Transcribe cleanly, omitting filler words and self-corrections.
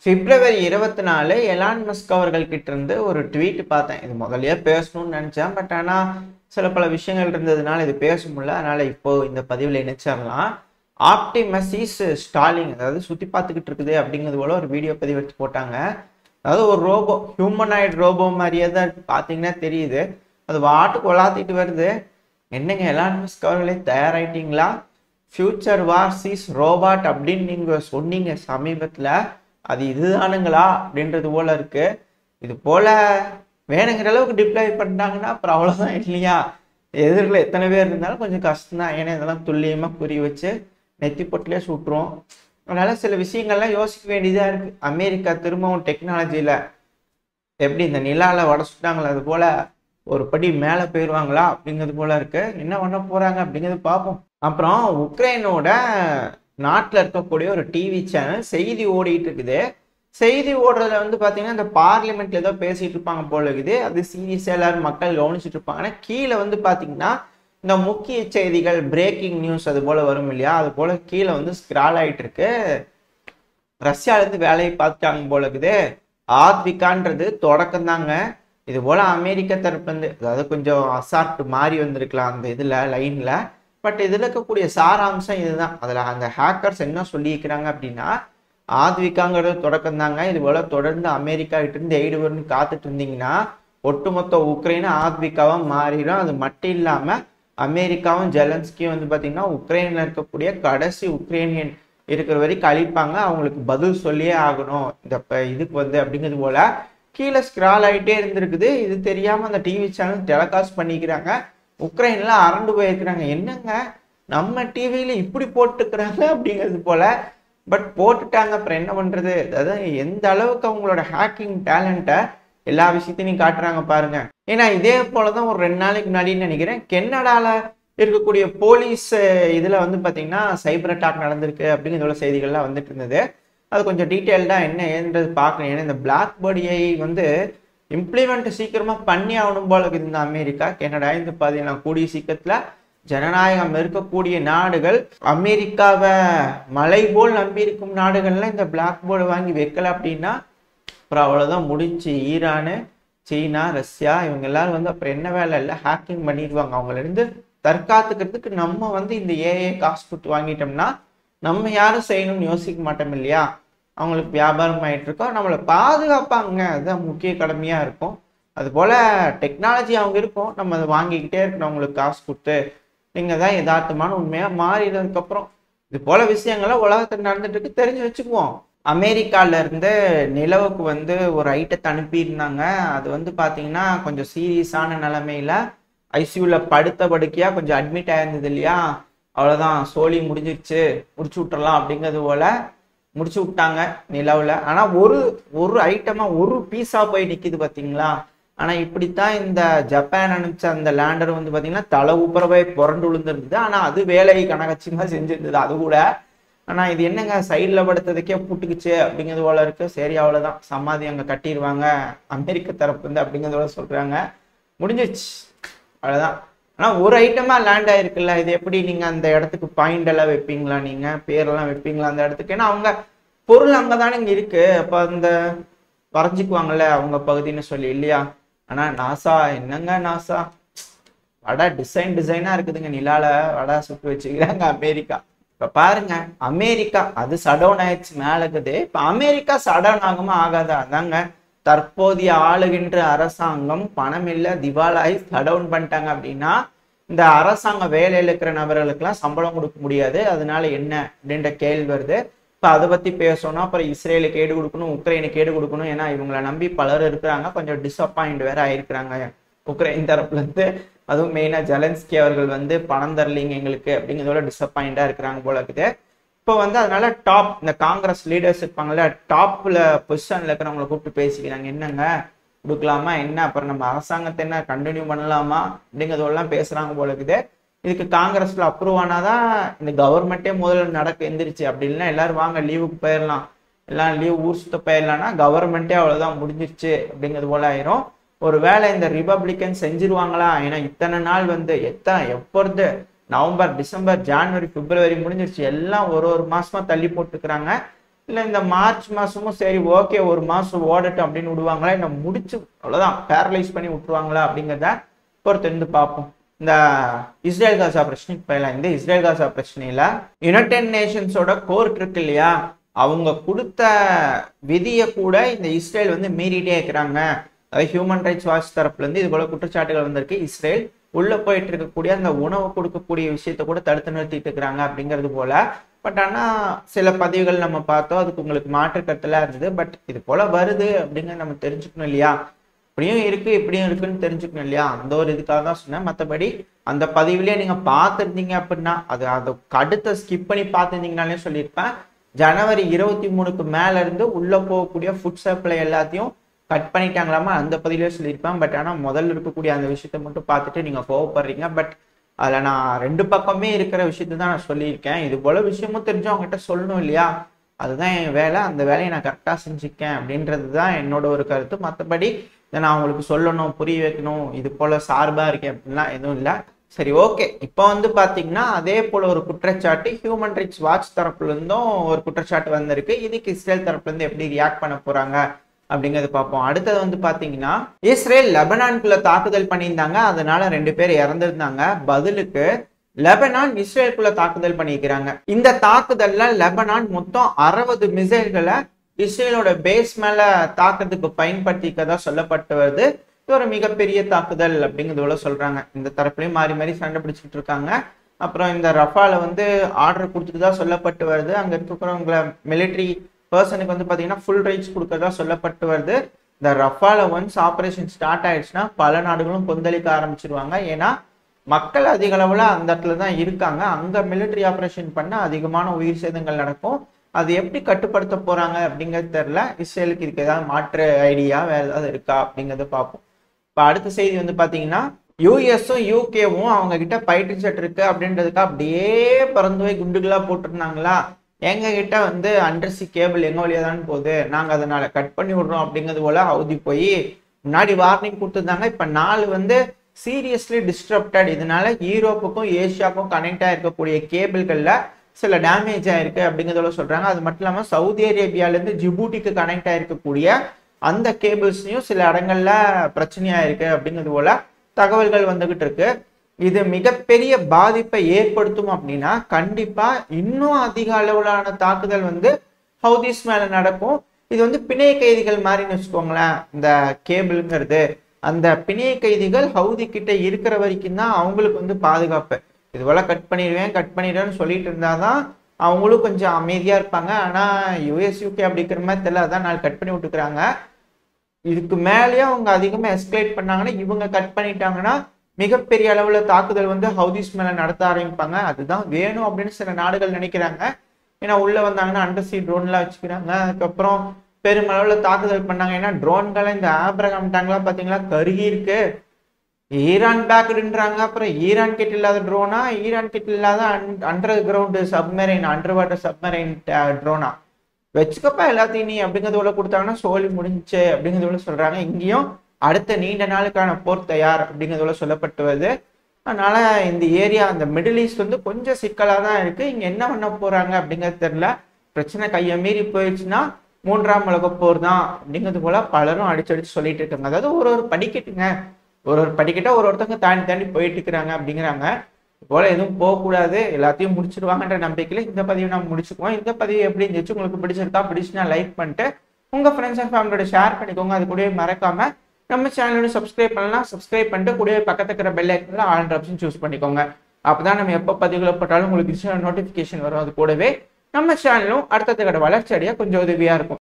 பிப்ரவரி 24 Elon Musk அவர்கள் கிட்ட இருந்து ஒரு ட்வீட் பார்த்தேன். இது முதல்லயே பேசணும்னு நினைச்சேன். பட் ஆனால் சில பல விஷயங்கள் இருந்ததுனால இது பேச முடியல. அதனால இப்போ இந்த பதிவில் இணைச்சிடலாம். ஆப்டிமஸ் இஸ் ஸ்டாலிங், அதாவது சுற்றி பார்த்துக்கிட்டு இருக்குது அப்படிங்கிறது போல ஒரு வீடியோ பதிவு எடுத்து போட்டாங்க. அதாவது ஒரு ரோபோ, ஹியூமனாய்டு ரோபோ மாதிரியே தான் பார்த்தீங்கன்னா தெரியுது. அது வாட்டுக்கு வளாத்திட்டு வருது. என்னங்க எலான் மஸ்க் அவர்களே தயாராயிட்டீங்களா? ஃபியூச்சர் வார்ஸ் இஸ் ரோபாட் அப்படின்னு நீங்கள் சொன்னீங்க சமீபத்தில். அது இதுதானுங்களா அப்படின்றது போல இருக்கு. இது போல வேணுங்கிற அளவுக்கு டிப்ளாய் பண்ணிட்டாங்கன்னா அப்புறம் அவ்வளோதான் இல்லையா? எதிரில் எத்தனை பேர் இருந்தாலும் கொஞ்சம் கஷ்டம் தான். ஏன்னா இதெல்லாம் துல்லியமாக புரிய வச்சு நெத்தி பொட்டிலே சுட்டுரும். அதனால சில விஷயங்கள்லாம் யோசிக்க வேண்டியதாக இருக்கு. அமெரிக்கா திரும்பவும் டெக்னாலஜியில் எப்படி இந்த நிலாவில் வட சுட்டாங்களோ அது போல ஒரு படி மேலே போயிடுவாங்களா அப்படிங்கிறது போல இருக்கு. என்ன பண்ண போறாங்க அப்படிங்கிறது பார்ப்போம். அப்புறம் உக்ரைனோட நாட்டில் இருக்கக்கூடிய ஒரு டிவி சேனல் செய்தி ஓடிட்டு இருக்குது. செய்தி ஓடுறதுல வந்து பார்த்தீங்கன்னா இந்த பார்லிமெண்ட்ல ஏதோ பேசிட்டு இருப்பாங்க போல இருக்குது. அது சீரியஸாக எல்லாரும் மக்கள் கவனிச்சுட்டு இருப்பாங்க. ஆனால் கீழே வந்து பார்த்தீங்கன்னா இந்த முக்கிய செய்திகள், பிரேக்கிங் நியூஸ் அது போல வரும் இல்லையா, அது போல கீழே வந்து ஸ்க்ரால் ஆகிட்டு இருக்கு. ரஷ்யாவிலேருந்து வேலையை பார்த்துட்டாங்க போல இருக்குது. ஆத்விகான்றது தொடக்கம் தாங்க. இது போல அமெரிக்க தரப்புலேருந்து, அதாவது கொஞ்சம் அசால்ட் மாறி வந்திருக்கலாம் அந்த இதில் லைனில். பட் இதில் இருக்கக்கூடிய சாராம்சம் இதுதான். அதில் அந்த ஹேக்கர்ஸ் என்ன சொல்லியிருக்கிறாங்க அப்படின்னா, ஆத்விகாங்கிறது தொடக்கம் தாங்க. இது போல தொடர்ந்து அமெரிக்கா கிட்ட இருந்து எய்டு வரும்னு காத்துட்டு இருந்தீங்கன்னா ஒட்டுமொத்த உக்ரைன் ஆத்விகாவாக மாறிடும். அது மட்டும் இல்லாமல் அமெரிக்காவும் ஜெலன்ஸ்கியும் வந்து பார்த்தீங்கன்னா உக்ரைனில் இருக்கக்கூடிய கடைசி உக்ரைனியன் இருக்கிற வரைக்கும் அழிப்பாங்க. அவங்களுக்கு பதில் சொல்லியே ஆகணும் இந்த இதுக்கு வந்து அப்படிங்கிறது போல கீழே ஸ்க்ரால் ஆகிட்டே இருந்திருக்குது. இது தெரியாமல் அந்த டிவி சேனல் டெலிகாஸ்ட் பண்ணிக்கிறாங்க. உக்ரைன்ல அரண்டு போயிருக்கிறாங்க. என்னங்க நம்ம டிவியில இப்படி போட்டுக்கிறாங்க அப்படிங்கிறது போல. பட் போட்டுட்டாங்க, அப்புறம் என்ன பண்றது? அதாவது எந்த அளவுக்கு அவங்களோட ஹேக்கிங் டேலண்ட்டை எல்லா விஷயத்தையும் காட்டுறாங்க பாருங்க. ஏன்னா இதே போலதான் ஒரு 2 நாளைக்கு முன்னாடின்னு நினைக்கிறேன் கெனடால இருக்கக்கூடிய போலீஸ் இதுல வந்து பாத்தீங்கன்னா சைபர் அட்டாக் நடந்திருக்கு அப்படிங்கிற செய்திகள்லாம் வந்துட்டு இருந்தது. அது கொஞ்சம் டீட்டெயில்டா என்ன ஏன்றது பார்க்கணும். ஏன்னா இந்த பிளாக் பாடியை வந்து இம்ப்ளிமெண்ட் சீக்கிரமா பண்ணி ஆகணும் போல இருக்குது இந்த அமெரிக்கா கெனடா. இந்த பார்த்தீங்கன்னா கூடிய சீக்கிரத்துல ஜனநாயகம் இருக்கக்கூடிய நாடுகள், அமெரிக்காவை மலை போல் நம்பி இருக்கும் நாடுகள்ல இந்த பிளாக் போர்டு வாங்கி வைக்கல அப்படின்னா அப்புறம் அவ்வளவுதான் முடிஞ்சு. ஈரானு, சீனா, ரஷ்யா இவங்க எல்லாரும் வந்து அப்புறம் என்ன வேலை இல்லை, ஹேக்கிங் பண்ணிடுவாங்க. அவங்கள இருந்து தற்காத்துக்கிறதுக்கு நம்ம வந்து இந்த ஏஐ காசு கொடுத்து வாங்கிட்டோம்னா நம்ம யாரும் செய்யணும்னு யோசிக்க மாட்டோம் இல்லையா? அவங்களுக்கு வியாபாரம் ஆகிட்டு இருக்கோம், நம்மளை பாதுகாப்பாங்க, அதுதான் முக்கிய கடமையா இருக்கும். அது போல டெக்னாலஜி அவங்க இருக்கும், நம்ம அதை வாங்கிக்கிட்டே இருக்கணும் அவங்களுக்கு காசு கொடுத்து. நீங்க தான் யதார்த்தமான உண்மையா மாறினதுக்கு அப்புறம் இது போல விஷயங்கள்லாம் உலகத்தில் நடந்துட்டு இருக்கு, தெரிஞ்சு வச்சுக்குவோம். அமெரிக்கால இருந்து நிலவுக்கு வந்து ஒரு ஐட்டத்தை அனுப்பியிருந்தாங்க. அது வந்து பாத்தீங்கன்னா கொஞ்சம் சீரியஸான நிலைமையில ஐசியூல படுத்த படுக்கையா கொஞ்சம் அட்மிட் ஆயிருந்தது இல்லையா? அவ்வளவுதான், சோழி முடிஞ்சிருச்சு, முடிச்சு விட்டுறலாம் அப்படிங்கிறது போல முடிச்சு விட்டாங்க நிலவுல. ஆனா ஒரு ஐட்டமா ஒரு பீஸா போய் நிக்குது பாத்தீங்களா? ஆனா இப்படித்தான் இந்த ஜப்பான் அனுப்பிச்ச அந்த லேண்டர் வந்து பாத்தீங்கன்னா தலை உப்புறவை புரண்டு விழுந்திருந்தது. ஆனா அது வேலை கணக்கச்சியமா செஞ்சிருந்தது அது கூட. ஆனா இது என்னங்க சைட்ல படுத்ததுக்கே புட்டுக்குச்சு அப்படிங்கிறது போல இருக்கு. சரி அவ்வளவுதான், சமாதி அங்க கட்டிடுவாங்க அமெரிக்க தரப்பு வந்து அப்படிங்கிறது போல சொல்றாங்க. முடிஞ்சிச்சு, அவ்வளவுதான். ஆனா ஒரு ஐட்டமா லேண்ட் ஆயிருக்குல்ல, இது எப்படி நீங்க அந்த இடத்துக்கு பாயிண்ட் எல்லாம் வைப்பீங்களா, நீங்க பேரெல்லாம் வைப்பீங்களா அந்த இடத்துக்கு? ஏன்னா அவங்க பொருள் அங்கதானே இங்க இருக்கு, அப்ப அந்த வரைஞ்சிக்குவாங்கல்ல அவங்க பகுதின்னு சொல்லி இல்லையா? ஆனா நாசா என்னங்க, நாசா வடை டிசைனா இருக்குதுங்க நிலால, வடை சுட்டு வச்சுக்கிறாங்க அமெரிக்கா. இப்ப பாருங்க, அமெரிக்கா அது சடவுன் ஆயிடுச்சு மேல இருக்குது. இப்ப அமெரிக்கா சடவுன் ஆகுமா ஆகாதா? அதாங்க தற்போதைய ஆளுகின்ற அரசாங்கம் பணம் இல்ல, திவாலாகி சடவுன் பண்ணிட்டாங்க அப்படின்னா இந்த அரசாங்க வேலையில் இருக்கிற நபர்களுக்கெல்லாம் சம்பளம் கொடுக்க முடியாது. அதனால என்ன அப்படின்ற கேள்வி வருது. இப்ப அதை பத்தி பேசணும். அப்புறம் இஸ்ரேலுக்கு ஏடு கொடுக்கணும், உக்ரைனுக்கு ஏடு கொடுக்கணும். ஏன்னா இவங்களை நம்பி பலர் இருக்கிறாங்க. கொஞ்சம் டிசப்பாயிண்ட் வேற ஆயிருக்கிறாங்க உக்ரைன் தரப்புல இருந்து. அதுவும் மெயினா ஜெலன்ஸ்கி அவர்கள் வந்து பணம் தரலீங்க எங்களுக்கு அப்படிங்கிறதோட டிசப்பாயிண்டா இருக்கிறாங்க போல இருக்குது. இப்போ வந்து அதனால டாப் இந்த காங்கிரஸ் லீடர்ஸ் இருப்பாங்கல்ல, டாப்ல பொசிஷன்ல இருக்கிறவங்களை கூப்பிட்டு பேசிக்கிறாங்க. என்னங்க கொடுக்கலாமா என்ன, அப்புறம் நம்ம அரசாங்கத்தை என்ன கண்டினியூ பண்ணலாமா அப்படிங்கிறதெல்லாம் பேசுறாங்க போல இருக்குது. இதுக்கு காங்கிரஸ்ல அப்ரூவ் ஆனாதான் இந்த கவர்மெண்ட்டே முதல்ல நடக்க எந்திரிச்சு. அப்படி இல்லைன்னா எல்லாரும் வாங்க லீவுக்கு போயிடலாம், எல்லாம் லீவ் ஊர் சுத்த போயிடலாம்னா கவர்மெண்ட்டே அவ்வளவுதான் முடிஞ்சிருச்சு அப்படிங்கிறது போல ஆயிரும். ஒரு வேளை இந்த ரிபப்ளிகன் செஞ்சிருவாங்களா? ஏன்னா இத்தனை நாள் வந்து எப்பொழுது நவம்பர், டிசம்பர், ஜனவரி, பிப்ரவரி முடிஞ்சிருச்சு, எல்லாம் ஒரு மாசமா தள்ளி போட்டுக்கிறாங்க. இல்லை இந்த மார்ச் மாசமும் சரி ஓகே ஒரு மாசம் ஓடட்டும் அப்படின்னு விடுவாங்களா, இல்லை முடிச்சு அவ்வளோதான் பேரலைஸ் பண்ணி விட்டுருவாங்களா அப்படிங்கிறத பொறுத்து இருந்து பார்ப்போம். இந்த இஸ்ரேல் காசா பிரச்சனைக்கு போயிடலாம். இந்த இஸ்ரேல் காசா பிரச்சனையில யுனைடெட் நேஷன்ஸோட கோர்ட் இருக்கு இல்லையா, அவங்க கொடுத்த விதியை கூட இந்த இஸ்ரேல் வந்து மீறிட்டே இருக்கிறாங்க. அதாவது ஹியூமன் ரைட்ஸ் வாட்ச் தரப்புல இருந்து இது போல குற்றச்சாட்டுகள் வந்திருக்கு. இஸ்ரேல் உள்ள போயிட்டு இருக்கக்கூடிய அந்த உணவு கொடுக்கக்கூடிய விஷயத்த கூட தடுத்து நிறுத்திட்டு இருக்கிறாங்க அப்படிங்கிறது போல. பட் ஆனா சில பதிவுகள் நம்ம பார்த்தோம், அதுக்கு உங்களுக்கு மாற்று கருத்துல இருந்தது. பட் இது போல வருது அப்படிங்கிறத நம்ம தெரிஞ்சுக்கணும் இல்லையா, இப்படியும் இருக்கு இப்படியும் இருக்குன்னு தெரிஞ்சுக்கணும் இல்லையா, அந்த ஒரு இதுக்காக தான் சொன்னேன். மற்றபடி அந்த பதிவுலயே நீங்க பார்த்துருந்தீங்க அப்படின்னா அதை அடுத்த ஸ்கிப் பண்ணி பார்த்துருந்தீங்கனாலே சொல்லியிருப்பேன். ஜனவரி 23க்கு மேல இருந்து உள்ள போகக்கூடிய ஃபுட் சப்ளை எல்லாத்தையும் கட் பண்ணிட்டாங்களாமா, அந்த பதிலே சொல்லியிருப்பேன். பட் ஆனால் முதல்ல இருக்கக்கூடிய அந்த விஷயத்த மட்டும் பார்த்துட்டு நீங்க கோவப்படுறீங்க. பட் அதில் நான் 2 பக்கமே இருக்கிற விஷயத்த தான் நான் சொல்லியிருக்கேன். இது போல விஷயமும் தெரிஞ்சு அவங்ககிட்ட சொல்லணும் இல்லையா, அதுதான் என் வேலை. அந்த வேலையை நான் கரெக்டாக செஞ்சுக்கேன் அப்படின்றது தான் என்னோட ஒரு கருத்து. மற்றபடி இதை நான் உங்களுக்கு சொல்லணும், புரிய வைக்கணும், இது போல சார்பாக இருக்கேன் அப்படின்லாம் எதுவும் இல்லை. சரி ஓகே, இப்போ வந்து பார்த்தீங்கன்னா அதே போல ஒரு குற்றச்சாட்டு ஹியூமன் ரைட்ஸ் வாட்ச் தரப்புல இருந்தும் ஒரு குற்றச்சாட்டு வந்திருக்கு. இதுக்கு இஸ்ரேல் தரப்புல இருந்து எப்படி ரியாக்ட் பண்ண போறாங்க அப்படிங்கிறது பார்ப்போம். அடுத்தது வந்து பாத்தீங்கன்னா இஸ்ரேல் லெபனான்குள்ள தாக்குதல் பண்ணியிருந்தாங்க, அதனால 2 பேர் இறந்திருந்தாங்க. பதிலுக்கு லெபனான் இஸ்ரேலுக்குள்ள தாக்குதல் பண்ணிக்கிறாங்க. இந்த தாக்குதல்ல லெபனான் மொத்தம் 60 மிசைல்களை இஸ்ரேலோட பேஸ் மேல தாக்குறதுக்கு பயன்படுத்திக்கதா சொல்லப்பட்டு வருது. இது ஒரு மிகப்பெரிய தாக்குதல் அப்படிங்கிறத சொல்றாங்க. இந்த தரப்புலையும் மாறி மாறி சண்டை பிடிச்சிட்டு இருக்காங்க. அப்புறம் இந்த ரஃபால வந்து ஆர்டர் கொடுத்துட்டு தான் சொல்லப்பட்டு வருது. அங்க இருக்கிறவங்கள மிலிட்ரி பர்சனுக்கு வந்து பாத்தீங்கன்னா ஃபுல் ரைட்ஸ் கொடுக்கறதா சொல்லப்பட்டு வருது. இந்த ரஃபால ஒன்ஸ் ஆபரேஷன் ஸ்டார்ட் ஆயிடுச்சுன்னா பல நாடுகளும் கொந்தளிக்க ஆரம்பிச்சிருவாங்க. ஏன்னா மக்கள் அதிக அளவுல அந்த இடத்துல தான் இருக்காங்க. அங்க மிலிட்ரி ஆபரேஷன் பண்ண அதிகமான உயிர் சேதங்கள் நடக்கும். அது எப்படி கட்டுப்படுத்த போறாங்க அப்படிங்கிறது தெரியல. இஸ்ரேலுக்கு இதுக்கு ஏதாவது மாற்று ஐடியா வேற ஏதாவது இருக்கா அப்படிங்கறத பார்ப்போம். இப்ப அடுத்த செய்தி வந்து பாத்தீங்கன்னா யூஎஸும் யூகேவும் அவங்க கிட்ட பயிற்சி செட் இருக்கு அப்படின்றதுக்கு அப்படியே பறந்து போய் குண்டுகளா போட்டிருந்தாங்களா, எங்க கிட்ட வந்து அண்டர்சி கேபிள் எங்க வழியா தான் போகுது, நாங்க அதனால கட் பண்ணி விடுறோம் அப்படிங்கிறது போல ஹவுதி போய் முன்னாடி வார்னிங் கொடுத்துருந்தாங்க. இப்ப நாள் வந்து சீரியஸ்லி டிஸ்டர்ப்டட். இதனால யூரோப்புக்கும் ஏசியாவுக்கும் கனெக்ட் ஆயிருக்கக்கூடிய கேபிள்கள்ல சில டேமேஜ் ஆயிருக்கு அப்படிங்கிறத சொல்றாங்க. அது மட்டும் இல்லாம சவுதி அரேபியால இருந்து ஜிபூட்டிக்கு கனெக்ட் ஆயிருக்கக்கூடிய அந்த கேபிள்ஸ்லயும் சில இடங்கள்ல பிரச்சனையா இருக்கு அப்படிங்கிறது போல தகவல்கள் வந்துகிட்டு இருக்கு. இது மிகப்பெரிய பாதிப்பை ஏற்படுத்தும் அப்படின்னா கண்டிப்பா இன்னும் அதிக அளவிலான தாக்குதல் வந்து ஹவுதிஸ் மேல நடக்கும். இது வந்து பிணைய கைதிகள் மாதிரின்னு வச்சுக்கோங்களேன். இந்த கேபிள்ங்கிறது அந்த பிணைய கைதிகள் ஹவுதி கிட்ட இருக்கிற வரைக்கும் தான் அவங்களுக்கு வந்து பாதுகாப்பு. இது போல கட் பண்ணிடுவேன்னு சொல்லிட்டு இருந்தாதான் அவங்களும் கொஞ்சம் அமைதியா இருப்பாங்க. ஆனா யூஎஸ் யூகே அப்படி இருக்கிற மாதிரி தெரியல, அதான் நாள் கட் பண்ணி விட்டுக்கிறாங்க. இதுக்கு மேலேயும் அவங்க அதிகமா எஸ்கலேட் பண்ணாங்கன்னா இவங்க கட் பண்ணிட்டாங்கன்னா மிகப்பெரிய அளவுல தாக்குதல் வந்து ஹவுதிஸ் மேல நடத்த ஆரம்பிப்பாங்க. அதுதான் வேணும் அப்படின்னு சில நாடுகள் நினைக்கிறாங்க. ஏன்னா உள்ள வந்தாங்கன்னா அண்டர்சி ட்ரோன்லாம் வச்சுக்கிறாங்க. அதுக்கப்புறம் பெருமளவுல தாக்குதல் பண்ணாங்க. ஏன்னா ட்ரோன்களை இந்த ஆப்ரகாம் டேங்க்லாம் பாத்தீங்களா கருகி இருக்கு. ஈரான் பேக்குன்றாங்க. அப்புறம் ஈரான் கிட்ட இல்லாத ட்ரோனா, ஈரான் கிட்ட இல்லாத under ground submarine, under water submarine ட்ரோனா வச்சுக்கப்பா எல்லாத்தையும் நீ அப்படிங்கிறதோட கொடுத்தாங்கன்னா சோழி முடிஞ்சு அப்படிங்கிறதோட சொல்றாங்க. இங்கேயும் அடுத்த நீண்ட நாளுக்கான போர் தயார் அப்படிங்கிறதோட சொல்லப்பட்டு வருது. அதனால இந்த ஏரியா அந்த மிடில் ஈஸ்ட் வந்து கொஞ்சம் சிக்கலா தான் இருக்கு. இங்க என்ன பண்ண போறாங்க அப்படிங்கிறது தெரியல. பிரச்சனை கையை மீறி போயிடுச்சுன்னா 3ஆம் உலகப் போர் தான் அப்படிங்கிறது போல பலரும் அடிச்சடிச்சு சொல்லிட்டு இருக்காங்க. அதாவது ஒரு படிக்கட்டுங்க, ஒரு படிக்கட்டா ஒருத்தங்க தாண்டி போயிட்டு இருக்கிறாங்க அப்படிங்கிறாங்க. போல எதுவும் போகக்கூடாது, எல்லாத்தையும் முடிச்சிருவாங்கன்ற நம்பிக்கையில இந்த பதிவை நம்ம முடிச்சுக்குவோம். இந்த பதிவு எப்படி இருந்துச்சு, உங்களுக்கு பிடிச்சுன்னா லைக் பண்ணிட்டு உங்க ஃப்ரெண்ட்ஸ் அண்ட் ஃபேமிலியோட ஷேர் பண்ணிக்கோங்க. அது கூடவே மறக்காம நம்ம சேனலோட சப்ஸ்கிரைப் பண்ணலாம். சப்ஸ்கிரைப் பண்ணிட்டு கூடவே பக்கத்துல இருக்கிற பெல் ஐக்கன்ல ஆல் ஆப்ஷன் சூஸ் பண்ணிக்கோங்க. அப்பதான் நம்ம எப்போ பதிவுகளை போட்டாலும் உங்களுக்கு நோட்டிபிகேஷன் வரும். அது கூடவே நம்ம சேனலும் அடுத்த வளர்ச்சி அடைய கொஞ்சம் உதவியா இருக்கும்.